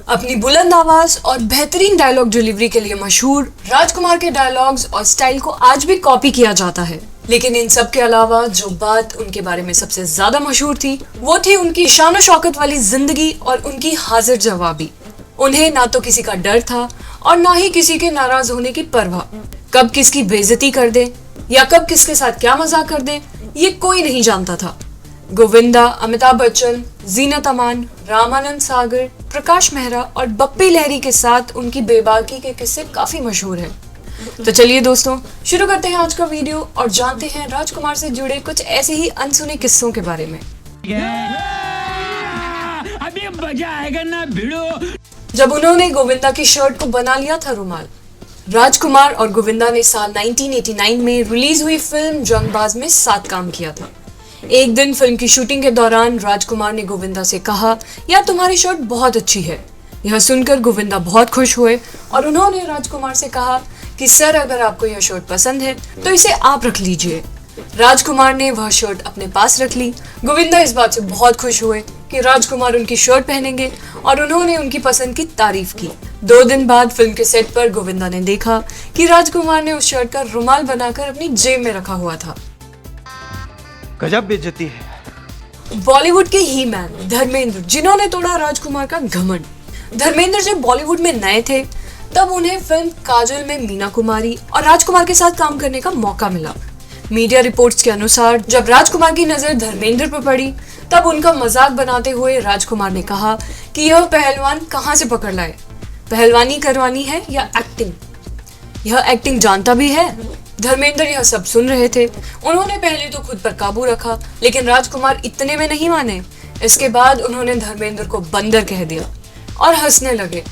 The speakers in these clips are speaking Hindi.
अपनी बुलंद आवाज और बेहतरीन डायलॉग डिलीवरी के लिए मशहूर राजकुमार के डायलॉग्स और स्टाइल को आज भी कॉपी किया जाता है। लेकिन इन सब के अलावा जो बात उनके बारे में सबसे ज्यादा मशहूर थी वो थी उनकी शान शौकत वाली जिंदगी और उनकी हाजिर जवाबी। उन्हें ना तो किसी का डर था और ना ही किसी के नाराज होने की परवाह। कब किसकी बेइज्जती कर दे या कब किसके साथ क्या मजाक कर दे ये कोई नहीं जानता था। गोविंदा, अमिताभ बच्चन, जीनत अमान, रामानंद सागर, प्रकाश मेहरा और बप्पी लहरी के साथ उनकी बेबाकी के किस्से काफी मशहूर हैं। तो चलिए दोस्तों, शुरू करते हैं आज का वीडियो और जानते हैं राजकुमार से जुड़े कुछ ऐसे ही अनसुने किस्सों के बारे में। अभी मजा आएगा ना भिड़ो। जब उन्होंने गोविंदा की शर्ट को बना लिया था रुमाल, राजकुमार और गोविंदा ने साल 1989 में रिलीज हुई फिल्म जंगबाज में साथ काम किया था। एक दिन फिल्म की शूटिंग के दौरान राजकुमार ने गोविंदा से कहा, यार तुम्हारी शर्ट बहुत अच्छी है। यह सुनकर गोविंदा बहुत खुश हुए और उन्होंने राजकुमार से कहा कि सर, अगर आपको यह शर्ट पसंद है तो इसे आप रख लीजिए। राजकुमार ने वह शर्ट अपने पास रख ली। गोविंदा इस बात से बहुत खुश हुए कि राजकुमार उनकी शर्ट पहनेंगे और उन्होंने उनकी पसंद की तारीफ की। 2 दिन बाद फिल्म के सेट पर गोविंदा ने देखा कि राजकुमार ने उस शर्ट का रुमाल बनाकर अपनी जेब में रखा हुआ था। गजब बेइज्जती है। बॉलीवुड के ही मैन धर्मेंद्र, जिन्होंने तोड़ा राजकुमार का घमंड। धर्मेंद्र जब बॉलीवुड में नए थे तब उन्हें फिल्म काजल में मीना कुमारी और राजकुमार के साथ काम करने का मौका मिला। मीडिया रिपोर्ट्स के अनुसार जब राजकुमार की नजर धर्मेंद्र पर पड़ी तब उनका मजाक बनाते हुए राजकुमार ने कहा कि यह पहलवान कहाँ से पकड़ लाए, पहलवानी करवानी है या एक्टिंग? यह एक्टिंग जानता भी है? धर्मेंद्र यह सब सुन रहे थे। उन्होंने पहले तो खुद पर काबू रखा, लेकिन राजकुमार इतने में नहीं माने। इसके बाद उन्होंने धर्मेंद्र को बंदर कह दिया और हंसने लगे।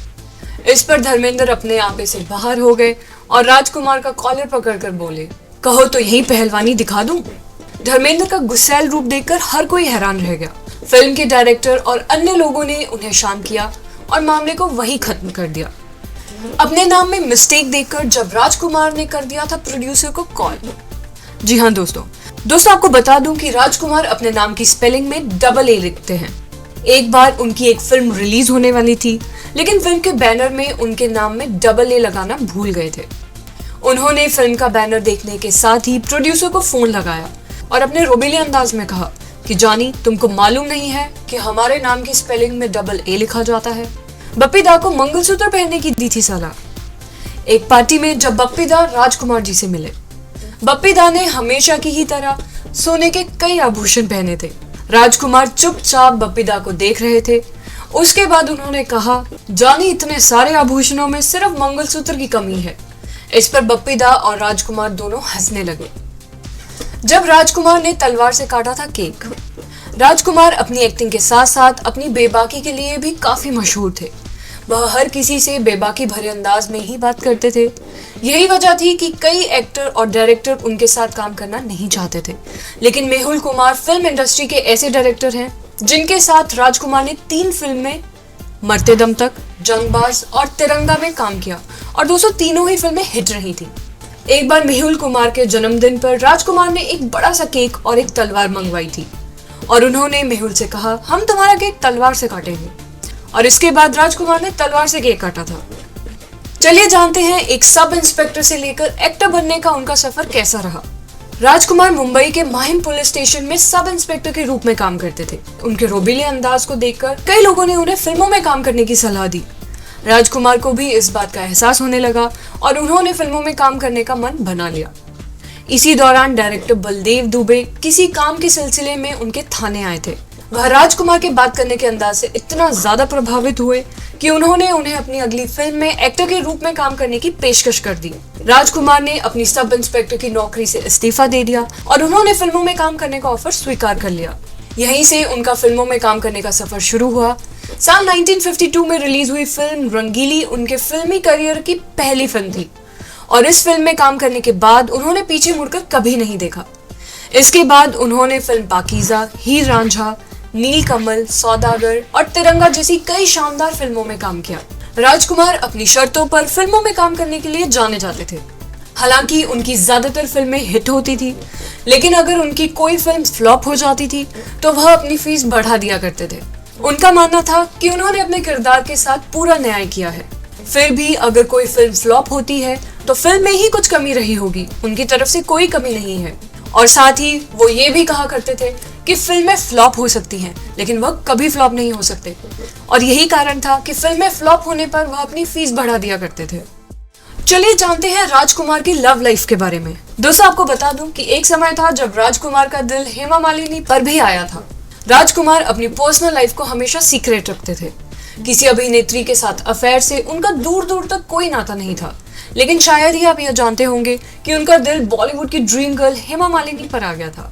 इस पर धर्मेंद्र अपने आपे से बाहर हो गए और राजकुमार का कॉलर पकड़कर बोले, कहो तो यही पहलवानी दिखा दूं। धर्मेंद्र का गुस्सैल रूप देखकर हर कोई हैरान रह गया। फिल्म के डायरेक्टर और अन्य लोगों ने उन्हें शांत किया और मामले को वहीं खत्म कर दिया। अपने नाम में मिस्टेक देखकर जब राजकुमार ने कर दिया था प्रोड्यूसर को कॉल। जी हाँ दोस्तों, आपको बता दूं कि राजकुमार अपने नाम की स्पेलिंग में डबल ए लिखते हैं। एक बार उनकी एक फिल्म रिलीज होने वाली थी, लेकिन फिल्म के बैनर में उनके नाम में डबल ए लगाना भूल गए थे। उन्होंने फिल्म का बैनर देखने के साथ ही प्रोड्यूसर को फोन लगाया और अपने रोबीले अंदाज में कहा कि जानी, तुमको मालूम नहीं है कि हमारे नाम की स्पेलिंग में डबल ए लिखा जाता है। बप्पी दा को मंगलसूत्र पहनने की दी थी सलाह। एक पार्टी में जब बप्पी दा राजकुमार जी से मिले, बप्पी दा ने हमेशा की ही तरह सोने के कई आभूषण पहने थे। राजकुमार चुपचाप बप्पी दा को देख रहे थे। उसके बाद उन्होंने कहा, जानी, इतने सारे आभूषणों में सिर्फ मंगलसूत्र की कमी है। इस पर बप्पी दा और राजकुमार दोनों हंसने लगे। जब राजकुमार ने तलवार से काटा था केक, राजकुमार अपनी एक्टिंग के साथ साथ अपनी बेबाकी के लिए भी काफी मशहूर थे। वह हर किसी से बेबाकी भरे अंदाज में ही बात करते थे। यही वजह थी कि कई एक्टर और डायरेक्टर उनके साथ काम करना नहीं चाहते थे। लेकिन मेहुल कुमार फिल्म इंडस्ट्री के ऐसे डायरेक्टर हैं जिनके साथ राजकुमार ने 3 फिल्में मरते दम तक, जंगबाज और तिरंगा में काम किया और दोस्तों तीनों ही फिल्में हिट रही थी। एक बार मेहुल कुमार के जन्मदिन पर राजकुमार ने एक बड़ा सा केक और एक तलवार मंगवाई थी और उन्होंने मेहुल से कहा, हम तुम्हारा केक तलवार से काटेंगे। और इसके बाद राजकुमार ने तलवार से केक काटा था। चलिए जानते हैं एक सब इंस्पेक्टर से लेकर एक्टर बनने का उनका सफर कैसा रहा। राजकुमार मुंबई के माहिम पुलिस स्टेशन में सब इंस्पेक्टर के रूप में काम करते थे। उनके रोबीले अंदाज को देखकर कई लोगों ने उन्हें फिल्मों में काम करने की सलाह दी। राजकुमार को भी इस बात का एहसास होने लगा और उन्होंने फिल्मों में काम करने का मन बना लिया। इसी दौरान डायरेक्टर बलदेव दुबे किसी काम के सिलसिले में उनके थाने आए थे। वह राजकुमार के बात करने के अंदाज से इतना ज्यादा प्रभावित हुए कि उन्होंने उन्हें अपनी अगली फिल्म में एक्टर के रूप में काम करने की पेशकश कर दी। राजकुमार ने अपनी सब इंस्पेक्टर की नौकरी से इस्तीफा दे दिया और उन्होंने फिल्मों में काम करने का ऑफर स्वीकार कर लिया। यहीं से उनका फिल्मों में काम करने का सफर शुरू हुआ। साल 1952 में रिलीज हुई फिल्म रंगीली उनके फिल्मी करियर की पहली फिल्म थी और इस फिल्म में काम करने के बाद उन्होंने पीछे मुड़कर कभी नहीं देखा। इसके बाद उन्होंने फिल्म पाकीज़ा, हीर रांझा, नील कमल, सौदागर और तिरंगा जैसी कई शानदार फिल्मों में काम किया। राजकुमार अपनी शर्तों पर फिल्मों में काम करने के लिए जाने जाते थे। हालांकि उनकी ज्यादातर फिल्में हिट होती थी, लेकिन अगर उनकी कोई फिल्म फ्लॉप हो जाती थी तो वह अपनी फीस बढ़ा दिया करते थे। उनका मानना था कि उन्होंने अपने किरदार के साथ पूरा न्याय किया है। फिर भी अगर कोई फिल्म फ्लॉप होती है तो फिल्म में ही कुछ कमी रही होगी, उनकी तरफ से कोई कमी नहीं है। और साथ ही वो ये भी कहा करते थे कि फिल्में फ्लॉप हो सकती हैं लेकिन वह कभी फ्लॉप नहीं हो सकते। और यही कारण था कि फिल्में फ्लॉप होने पर वह अपनी फीस बढ़ा दिया करते थे। चलिए जानते हैं राजकुमार की लव लाइफ के बारे में। दोस्तों आपको बता दूं कि एक समय था जब राजकुमार का दिल हेमा मालिनी पर भी आया था। राजकुमार अपनी पर्सनल लाइफ को हमेशा सीक्रेट रखते थे। किसी अभिनेत्री के साथ अफेयर से उनका दूर दूर तक कोई नाता नहीं था। लेकिन शायद ही आप यह जानते होंगे कि उनका दिल बॉलीवुड की ड्रीम गर्ल हेमा मालिनी पर आ गया था।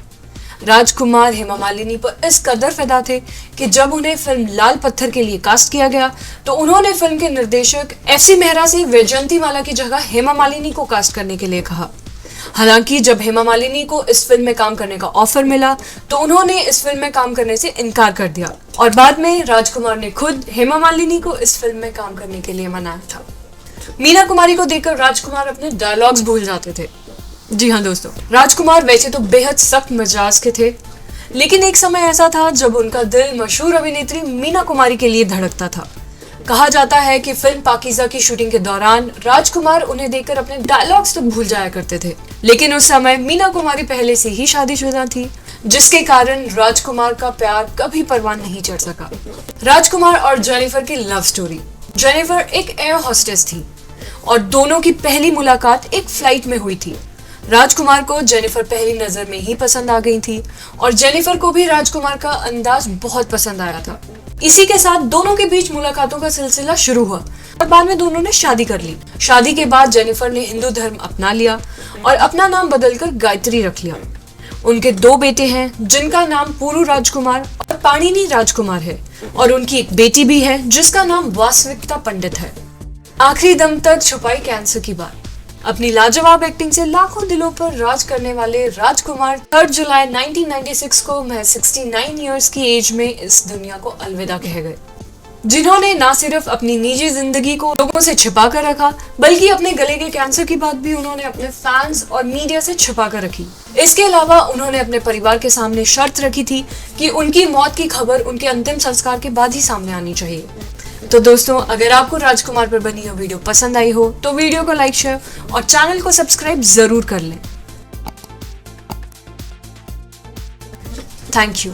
राजकुमार हेमा मालिनी पर इस कदर फिदा थे कि जब उन्हें फिल्म लाल पत्थर के लिए कास्ट किया गया तो उन्होंने फिल्म के निर्देशक FC मेहरा से वैजयंतीमाला की जगह हेमा मालिनी को कास्ट करने के लिए कहा। हालांकि जब हेमा मालिनी को इस फिल्म में काम करने का ऑफर मिला तो उन्होंने इस फिल्म में काम करने से इनकार कर दिया और बाद में राजकुमार ने खुद हेमा मालिनी को इस फिल्म में काम करने के लिए मनाया था। मीना कुमारी को देखकर राजकुमार अपने डायलॉग्स भूल जाते थे। जी हाँ दोस्तों, राजकुमार वैसे तो बेहद सख्त मिजाज के थे, लेकिन एक समय ऐसा था जब उनका दिल मशहूर अभिनेत्री मीना कुमारी के लिए धड़कता था। कहा जाता है कि फिल्म पाकीज़ा की शूटिंग के दौरान राजकुमार उन्हें देखकर अपने डायलॉग्स तक भूल जाया करते थे। लेकिन उस समय मीना कुमारी पहले से ही शादीशुदा थी, जिसके कारण राजकुमार का प्यार कभी परवान नहीं चढ़ सका। राजकुमार और जेनिफर की लव स्टोरी। जेनिफर एक एयर हॉस्टेस थी और दोनों की पहली मुलाकात एक फ्लाइट में हुई थी। राजकुमार को जेनिफर पहली नजर में ही पसंद आ गई थी और जेनिफर को भी राजकुमार का अंदाज बहुत पसंद आया था। इसी के साथ दोनों के बीच मुलाकातों का सिलसिला शुरू हुआ और बाद में दोनों ने शादी कर ली। शादी के बाद जेनिफर ने हिंदू धर्म अपना लिया और अपना नाम बदलकर गायत्री रख लिया। उनके 2 बेटे हैं जिनका नाम पूरू राजकुमार और पाणिनी राजकुमार है और उनकी एक बेटी भी है जिसका नाम वासविकता पंडित है। आखिरी दम तक छुपाई कैंसर की बात। अपनी लाजवाब एक्टिंग से लाखों दिलों पर राज करने वाले राजकुमार 3 जुलाई 1996 को महज 69 इयर्स की एज में इस दुनिया को अलविदा कह गए, जिन्होंने ना सिर्फ अपनी निजी जिंदगी को लोगों से छिपा कर रखा बल्कि अपने गले के कैंसर की बात भी उन्होंने अपने फैंस और मीडिया से छिपा कर रखी। इसके अलावा उन्होंने अपने परिवार के सामने शर्त रखी थी कि उनकी मौत की खबर उनके अंतिम संस्कार के बाद ही सामने आनी चाहिए। तो दोस्तों, अगर आपको राजकुमार पर बनी यह वीडियो पसंद आई हो तो वीडियो को लाइक, शेयर और चैनल को सब्सक्राइब जरूर कर लें। Thank you.